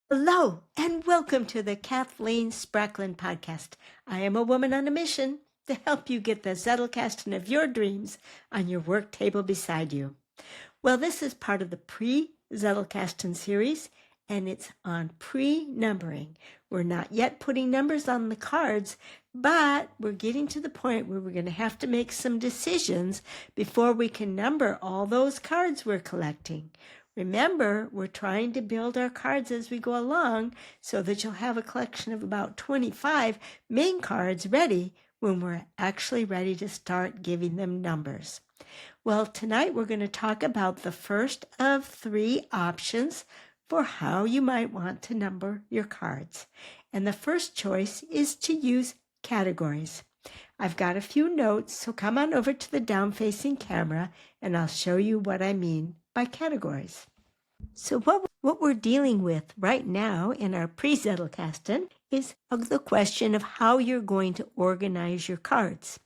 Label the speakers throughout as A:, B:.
A: Hello, and welcome to the Kathleen Spracklin podcast. I am a woman on a mission to help you get the Zettelkasten of your dreams on your work table beside you. Well, this is part of the Pre-Zettelkasten series, and it's on pre-numbering. We're not yet putting numbers on the cards, but we're getting to the point where we're going to have to make some decisions before we can number all those cards we're collecting. Remember, we're trying to build our cards as we go along so that you'll have a collection of about 25 main cards ready when we're actually ready to start giving them numbers. Well, tonight we're going to talk about the first of 3 options for how you might want to number your cards. And the first choice is to use categories. I've got a few notes, so come on over to the down-facing camera and I'll show you what I mean by categories. So what we're dealing with right now in our Pre-Zettelkasten is the question of how you're going to organize your cards.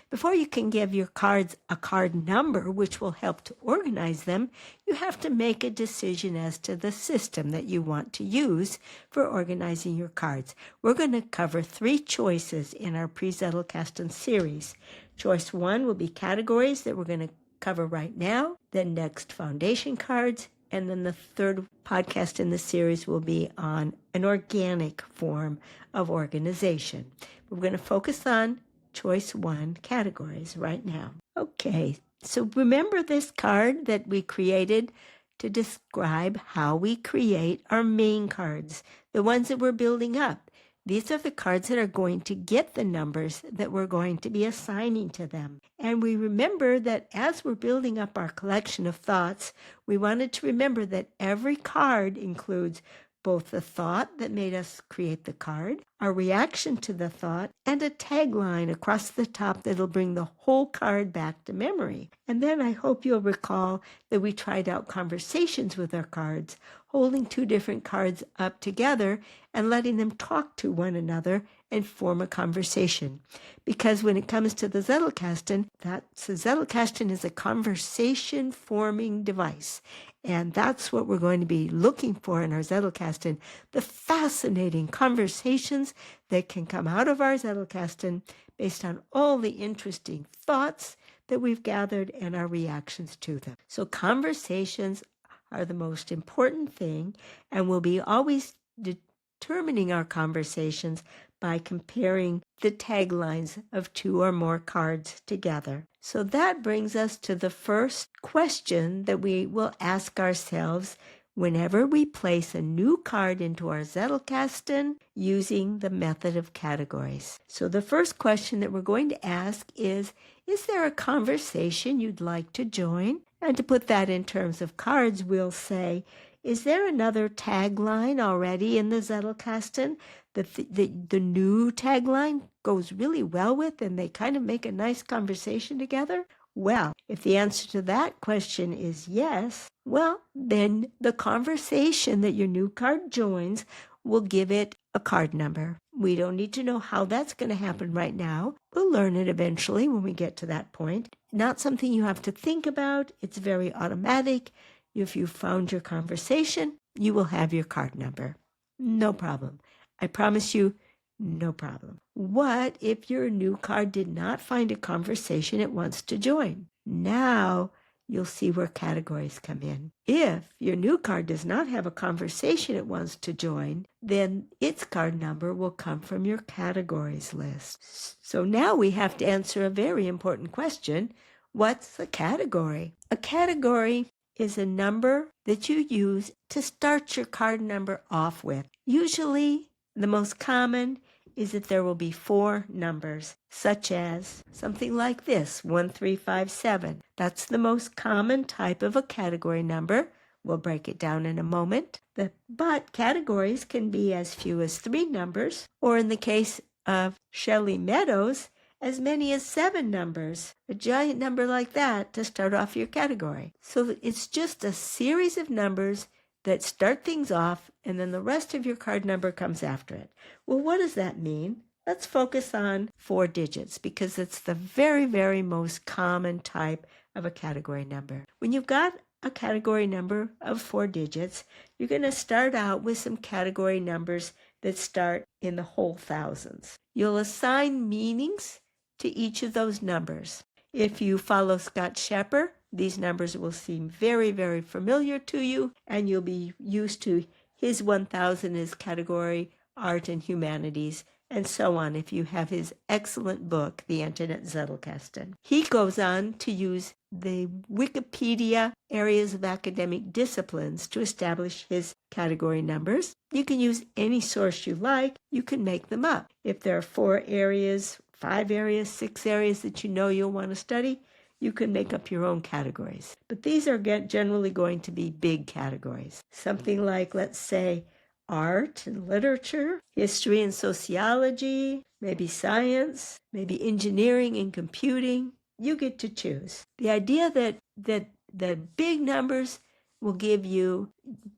A: Before you can give your cards a card number, which will help to organize them, you have to make a decision as to the system that you want to use for organizing your cards. We're going to cover 3 choices in our Pre-Zettelkasten series. Choice 1 will be categories that we're going to cover right now, then next foundation cards, and then the third podcast in the series will be on an organic form of organization. We're going to focus on choice 1, categories, right now. Okay, so remember this card that we created to describe how we create our main cards, the ones that we're building up. These are the cards that are going to get the numbers that we're going to be assigning to them. And we remember that as we're building up our collection of thoughts, we wanted to remember that every card includes both the thought that made us create the card, our reaction to the thought, and a tagline across the top that'll bring the whole card back to memory. And then I hope you'll recall that we tried out conversations with our cards, holding 2 different cards up together and letting them talk to one another and form a conversation. Because when it comes to the Zettelkasten, Zettelkasten is a conversation-forming device. And that's what we're going to be looking for in our Zettelkasten, the fascinating conversations that can come out of our Zettelkasten based on all the interesting thoughts that we've gathered and our reactions to them. So conversations are the most important thing, and we'll be always determining our conversations by comparing the taglines of 2 or more cards together. So that brings us to the first question that we will ask ourselves whenever we place a new card into our Zettelkasten using the method of categories. So the first question that we're going to ask is there a conversation you'd like to join? And to put that in terms of cards, we'll say, is there another tagline already in the Zettelkasten that the new tagline goes really well with and they kind of make a nice conversation together? Well, if the answer to that question is yes, well, then the conversation that your new card joins will give it a card number. We don't need to know how that's going to happen right now. We'll learn it eventually when we get to that point. Not something you have to think about. It's very automatic. If you found your conversation, you will have your card number. No problem. I promise you, no problem. What if your new card did not find a conversation it wants to join? Now you'll see where categories come in. If your new card does not have a conversation it wants to join, then its card number will come from your categories list. So now we have to answer a very important question. What's a category? A category is a number that you use to start your card number off with. Usually, the most common is that there will be 4 numbers, such as something like this, 1357. That's the most common type of a category number. We'll break it down in a moment. But categories can be as few as 3 numbers, or in the case of Shelley Meadows, as many as 7 numbers, a giant number like that to start off your category. So it's just a series of numbers that start things off, and then the rest of your card number comes after it. Well, what does that mean? Let's focus on 4 digits because it's the very, very most common type of a category number. When you've got a category number of 4 digits, you're going to start out with some category numbers that start in the whole thousands. You'll assign meanings to each of those numbers. If you follow Scott Schepper, these numbers will seem very, very familiar to you, and you'll be used to his 1000 as category art and humanities, and so on if you have his excellent book, The Internet Zettelkasten. He goes on to use the Wikipedia areas of academic disciplines to establish his category numbers. You can use any source you like. You can make them up. If there are 4 areas, 5 areas, 6 areas that you know you'll want to study, you can make up your own categories. But these are generally going to be big categories. Something like, let's say, art and literature, history and sociology, maybe science, maybe engineering and computing. You get to choose. The idea that the big numbers will give you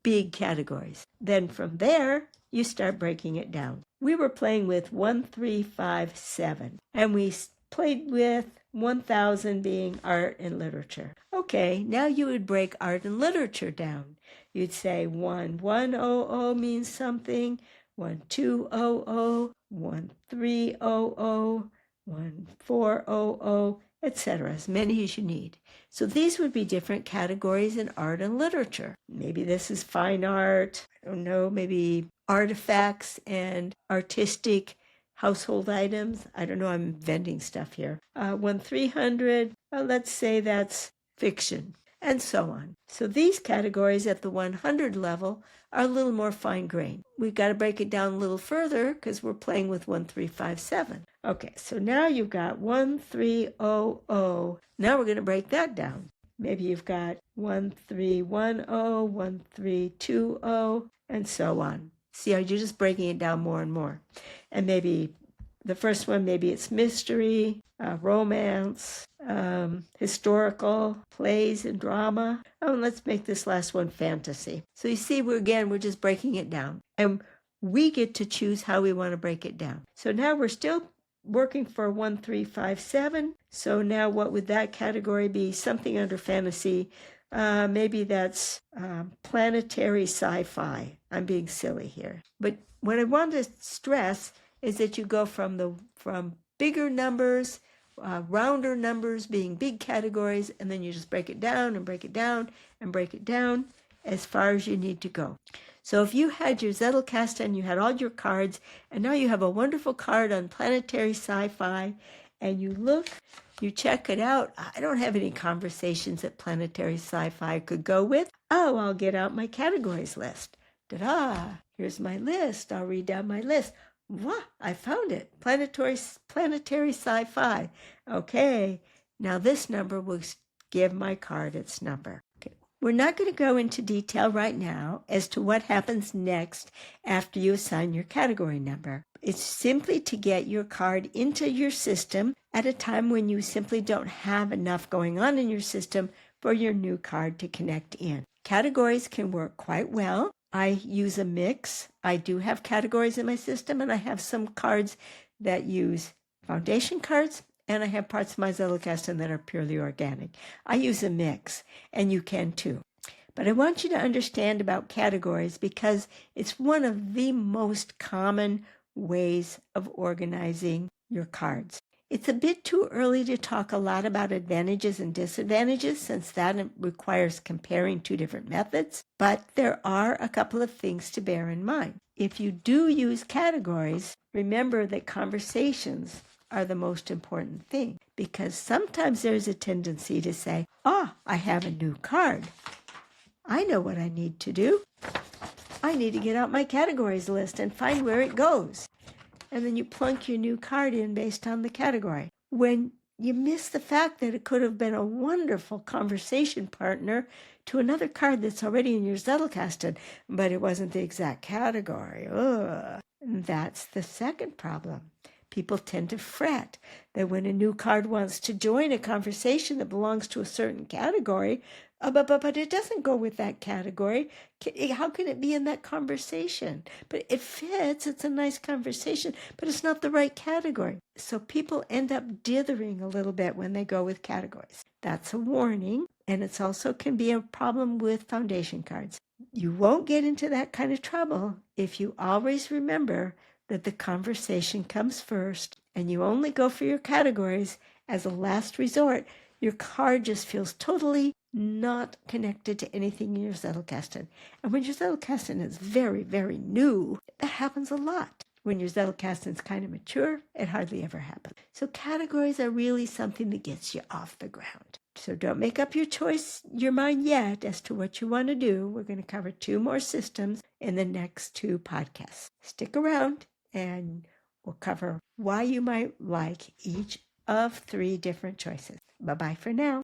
A: big categories. Then from there, you start breaking it down. We were playing with 1, 3, 5, 7, and we played with 1000 being art and literature. Okay, now you would break art and literature down. You'd say 1100 means something, 1200, 1300, 1400, etc., as many as you need. So these would be different categories in art and literature. Maybe this is fine art, I don't know, maybe artifacts and artistic household items. I don't know, I'm inventing stuff here. 1300, let's say that's fiction, and so on. So these categories at the 100 level are a little more fine-grained. We've got to break it down a little further because we're playing with 1357. Okay, so now you've got 1300. Now we're going to break that down. Maybe you've got 1310, 1320, and so on. See how you're just breaking it down more and more. And maybe the first one, maybe it's mystery, romance, historical, plays and drama. Oh, and let's make this last one fantasy. So you see, we're just breaking it down. And we get to choose how we want to break it down. So now we're still working for 1357. So now what would that category be? Something under fantasy. Maybe that's planetary sci-fi. I'm being silly here. But what I want to stress is that you go from bigger numbers, rounder numbers being big categories, and then you just break it down and break it down and break it down as far as you need to go. So if you had your Zettelkasten, you had all your cards, and now you have a wonderful card on planetary sci-fi, and you look, you check it out. I don't have any conversations that planetary sci-fi could go with. Oh, I'll get out my categories list. Ta-da! Here's my list. I'll read down my list. Wah, I found it. Planetary sci-fi. Okay, now this number will give my card its number. Okay. We're not going to go into detail right now as to what happens next after you assign your category number. It's simply to get your card into your system at a time when you simply don't have enough going on in your system for your new card to connect in. Categories can work quite well. I use a mix. I do have categories in my system, and I have some cards that use foundation cards, and I have parts of my Zettelkasten that are purely organic. I use a mix, and you can too. But I want you to understand about categories because it's one of the most common ways of organizing your cards. It's a bit too early to talk a lot about advantages and disadvantages since that requires comparing 2 different methods, but there are a couple of things to bear in mind. If you do use categories, remember that conversations are the most important thing because sometimes there's a tendency to say, I have a new card. I know what I need to do. I need to get out my categories list and find where it goes. And then you plunk your new card in based on the category. When you miss the fact that it could have been a wonderful conversation partner to another card that's already in your Zettelkasten, but it wasn't the exact category. Ugh. And that's the second problem. People tend to fret that when a new card wants to join a conversation that belongs to a certain category, but it doesn't go with that category. How can it be in that conversation? But it fits. It's a nice conversation, but it's not the right category. So people end up dithering a little bit when they go with categories. That's a warning. And it's also can be a problem with foundation cards. You won't get into that kind of trouble if you always remember that the conversation comes first and you only go for your categories as a last resort. Your card just feels totally not connected to anything in your Zettelkasten. And when your Zettelkasten is very, very new, that happens a lot. When your Zettelkasten is kind of mature, it hardly ever happens. So categories are really something that gets you off the ground. So don't make up your mind yet as to what you want to do. We're going to cover 2 more systems in the next 2 podcasts. Stick around and we'll cover why you might like each of 3 different choices. Bye-bye for now.